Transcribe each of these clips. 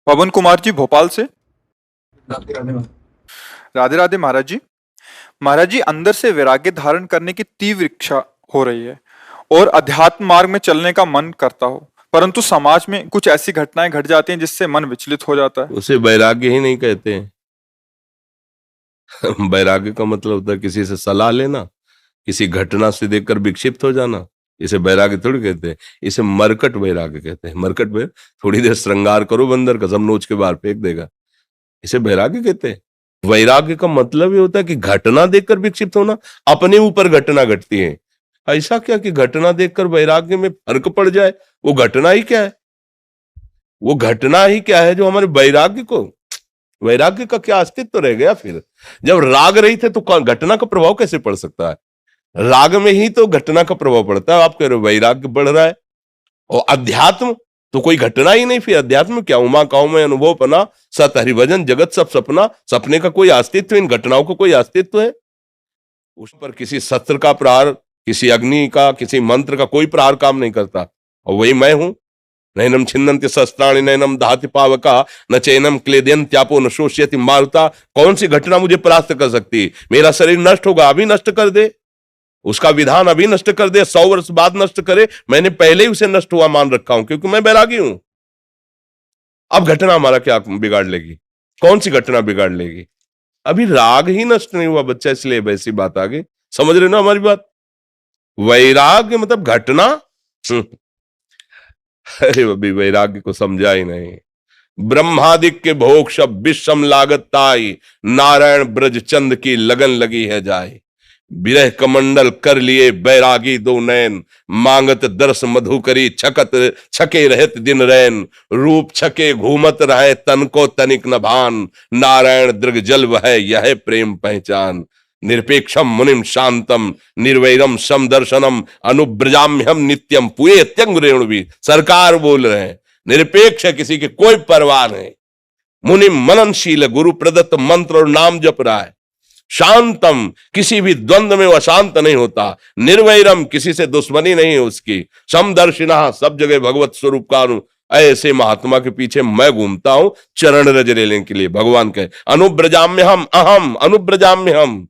पवन कुमार जी भोपाल से। राधे राधे महाराज जी। महाराज जी, अंदर से वैराग्य धारण करने की तीव्र इच्छा हो रही है और अध्यात्म मार्ग में चलने का मन करता हो, परंतु समाज में कुछ ऐसी घटनाएं घट जाती हैं जिससे मन विचलित हो जाता है। उसे वैराग्य ही नहीं कहते हैं। वैराग्य का मतलब होता है किसी से सलाह लेना, किसी घटना से देखकर विक्षिप्त हो जाना। इसे वैराग्य थोड़ी कहते हैं, इसे मरकट वैराग्य कहते हैं। मरकट में थोड़ी देर श्रृंगार करो बंदर का, सब नोच के बाहर फेंक देगा। इसे वैराग्य कहते हैं। वैराग्य का मतलब ये होता है कि घटना देखकर विक्षिप्त होना। अपने ऊपर घटना घटती है, ऐसा क्या कि घटना देखकर वैराग्य में फर्क पड़ जाए। वो घटना ही क्या है? वो घटना ही क्या है जो हमारे वैराग्य को, वैराग्य का क्या अस्तित्व रह गया? फिर जब राग रही थे तो घटना का प्रभाव कैसे पड़ सकता है? राग में ही तो घटना का प्रभाव पड़ता है। आप कह रहे हो वैराग्य बढ़ रहा है, और अध्यात्म तो कोई घटना ही नहीं। फिर अध्यात्म क्या? उमा काऊ में अनुभव पना, सत हरिभजन जगत सब सपना। सपने का कोई अस्तित्व, इन घटनाओं का कोई अस्तित्व है? उस पर किसी शस्त्र का प्रहार, किसी अग्नि का, किसी मंत्र का कोई प्रहार काम नहीं करता। और वही मैं हूं। नैनम छिन्नन्ति शस्त्राणि नैनम दहति पावका न चैनम क्लेदयन्त्यापो न शोष्यति मारुता। कौन सी घटना मुझे परास्त कर सकती है? मेरा शरीर नष्ट होगा, अभी नष्ट कर दे। उसका विधान अभी नष्ट कर दे, 100 वर्ष बाद नष्ट करे, मैंने पहले ही उसे नष्ट हुआ मान रखा हूं, क्योंकि मैं बैरागी हूं। अब घटना हमारा क्या बिगाड़ लेगी? कौन सी घटना बिगाड़ लेगी? अभी राग ही नष्ट नहीं हुआ बच्चा, इसलिए वैसी बात आ गई। समझ रहे ना हमारी बात? वैराग्य मतलब घटना। अरे अभी वैराग्य को समझा ही नहीं। ब्रह्मादिक के भोग सब विषम लागत ताई, नारायण ब्रज चंद की लगन लगी है जाए। विरह कमंडल कर लिए बैरागी दो नैन, मांगत दर्श मधु करी छकत छके रहत दिन रैन। रूप छके घूमत रहे तन को तनिक न भान, नारायण दृग जल वह यह प्रेम पहचान। निरपेक्षम मुनिम शांतम निर्वैरम सम दर्शनम अनुब्रजाम्यहम नित्यम पुए त्यंग रेणुवी। सरकार बोल रहे हैं, निरपेक्ष है, किसी की कोई परवाह नहीं। मुनिम मननशील, गुरु प्रदत्त मंत्र और नाम जप रहा है। शांतम, किसी भी द्वंद्व में वो अशांत नहीं होता। निर्वैरम, किसी से दुश्मनी नहीं है उसकी। समदर्शिना, सब जगह भगवत स्वरूप का ऐसे महात्मा के पीछे मैं घूमता हूं चरण रज लेने के लिए। भगवान कहे अनुब्रजाम्य हम, अहम अनुब्रजाम्य हम,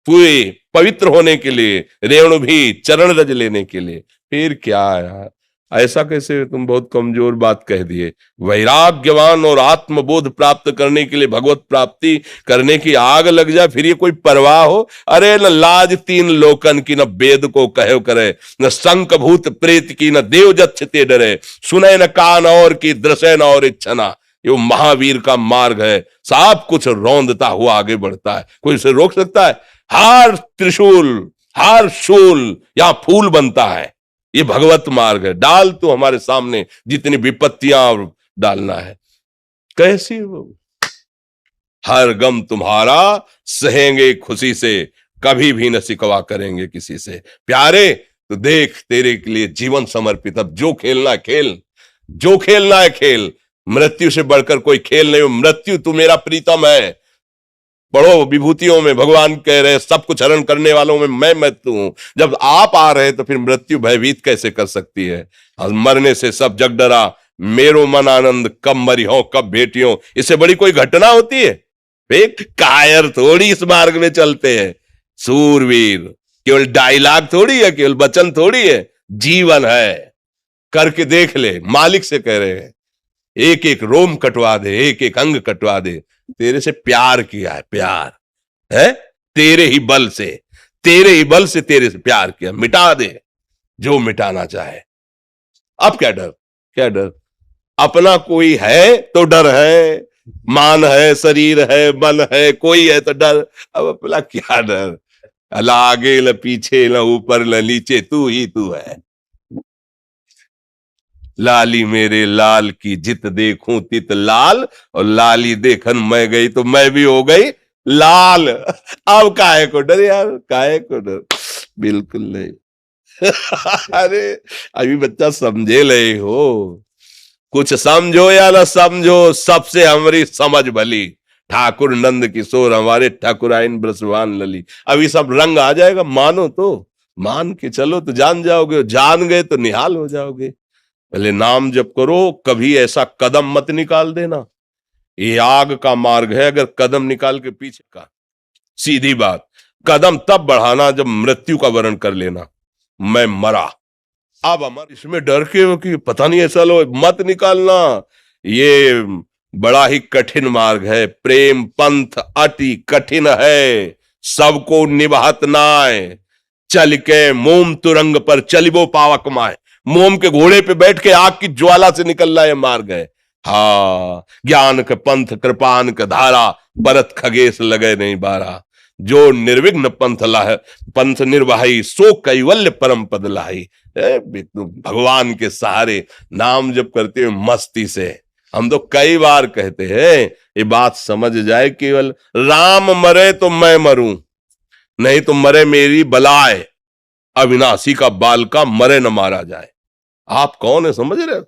पूरे पवित्र होने के लिए, रेणु भी चरण रज लेने के लिए। फिर क्या यार, ऐसा कैसे? तुम बहुत कमजोर बात कह दिए। वैराग्यवान और आत्मबोध प्राप्त करने के लिए भगवत प्राप्ति करने की आग लग जाए, फिर ये कोई परवाह हो? अरे न लाज तीन लोकन की, न वेद को कहो करे, न शंख भूत प्रेत की, न देव जच्छते डरे। सुने न कान और की, दृश्य न और इच्छना। ये महावीर का मार्ग है, सब कुछ रौंदता हुआ आगे बढ़ता है। कोई इसे रोक सकता है? हार त्रिशूल, हार शूल, यहां फूल बनता है। ये भगवत मार्ग है। डाल तो हमारे सामने जितनी विपत्तियां डालना है, कैसी वो हर गम तुम्हारा सहेंगे खुशी से, कभी भी न सिकवा करेंगे किसी से। प्यारे तो देख, तेरे के लिए जीवन समर्पित। अब जो खेलना है खेल, जो खेलना है खेल। मृत्यु से बढ़कर कोई खेल नहीं। मृत्यु तू मेरा प्रीतम है। पढ़ो विभूतियों में भगवान कह रहे सब कुछ हरण करने वालों में मैं मृत्यु हूं। जब आप आ रहे तो फिर मृत्यु भयभीत कैसे कर सकती है? मरने से सब जग डरा, मेरो मन आनंद, कब मरी हो कब भेटियो। इससे बड़ी कोई घटना होती है? कायर थोड़ी इस मार्ग में चलते हैं। सूरवीर केवल डायलॉग थोड़ी है, केवल वचन थोड़ी है, जीवन है। करके देख ले। मालिक से कह रहे हैं एक एक रोम कटवा दे, एक एक अंग कटवा दे। तेरे से प्यार किया है, प्यार है तेरे ही बल से, तेरे ही बल से तेरे से प्यार किया। मिटा दे जो मिटाना चाहे। अब क्या डर? क्या डर? अपना कोई है तो डर है, मान है, शरीर है, मन है, कोई है तो डर। अब अपना क्या डर? अला आगे न पीछे, न ऊपर न नीचे, तू ही तू है। लाली मेरे लाल की जित देखूं तित लाल, और लाली देखन मैं गई तो मैं भी हो गई लाल। अब काहे को डर यार, काहे को डर? बिल्कुल नहीं। अरे अभी बच्चा समझे ले हो। कुछ समझो या ना समझो, सबसे हमारी समझ भली। ठाकुर नंद किशोर हमारे ठाकुराइन ब्रसवान लली। अभी सब रंग आ जाएगा, मानो तो मान के चलो तो जान जाओगे, जान गए तो निहाल हो जाओगे। पहले नाम जप करो, कभी ऐसा कदम मत निकाल देना ये आग का मार्ग है, अगर कदम निकाल के पीछे का, सीधी बात, कदम तब बढ़ाना जब मृत्यु का वर्ण कर लेना, मैं मरा। अब अमर इसमें डर के हो कि पता नहीं ऐसा लो, मत निकालना। ये बड़ा ही कठिन मार्ग है, प्रेम पंथ अति कठिन है, सबको निभात नाय, चल के मोम तुरंग पर चलिबो पावक माए। मोम के घोड़े पे बैठ के आग की ज्वाला से निकलना यह मार्ग है। हाँ, ज्ञान के पंथ कृपान के धारा, भरत खगेश लगे नहीं बारा। जो निर्विघ्न पंथ निर्वाही, सो कैवल्य परम पद लाही। भगवान के सहारे नाम जप करते हुए मस्ती से, हम तो कई बार कहते हैं ये बात समझ जाए, केवल राम मरे तो मैं मरूं, नहीं तो मरे मेरी बलाए, अविनाशी का बाल का मरे न मारा जाए। आप कौन है समझ रहे हो?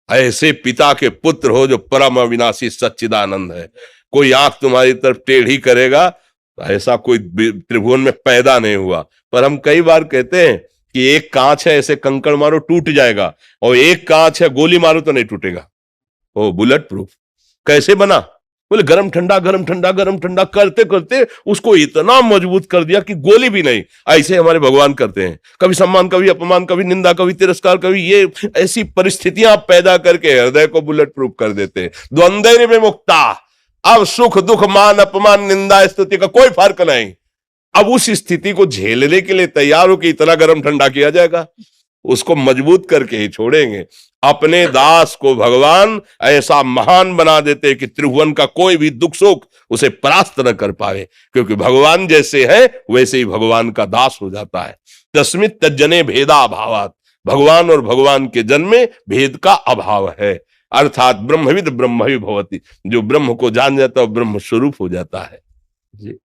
ऐसे पिता के पुत्र हो जो परम अविनाशी सच्चिदानंद है। कोई आंख तुम्हारी तरफ टेढ़ी करेगा, ऐसा कोई त्रिभुवन में पैदा नहीं हुआ। पर हम कई बार कहते हैं कि एक कांच है, ऐसे कंकड़ मारो टूट जाएगा, और एक कांच है गोली मारो तो नहीं टूटेगा, वो बुलेट प्रूफ। कैसे बना? बोले गरम ठंडा गरम ठंडा गरम ठंडा करते करते उसको इतना मजबूत कर दिया कि गोली भी नहीं। ऐसे हमारे भगवान करते हैं, कभी सम्मान कभी अपमान, कभी निंदा कभी तिरस्कार, कभी ये ऐसी परिस्थितियां पैदा करके हृदय को बुलेट प्रूफ कर देते हैं। द्वंद्व में मुक्ता, अब सुख दुख मान अपमान निंदा स्तुति का कोई फर्क नहीं। अब उस स्थिति को झेलने के लिए तैयार हो कि इतना गरम ठंडा किया जाएगा, उसको मजबूत करके ही छोड़ेंगे। अपने दास को भगवान ऐसा महान बना देते कि त्रिभुवन का कोई भी दुख सुख उसे परास्त न कर पाए, क्योंकि भगवान जैसे है वैसे ही भगवान का दास हो जाता है। तस्मित् तज्जने भेदा अभावात्, भगवान और भगवान के जन्म में भेद का अभाव है, अर्थात ब्रह्मविद ब्रह्मवि भवति, जो ब्रह्म को जान जाता है ब्रह्म स्वरूप हो जाता है। जी।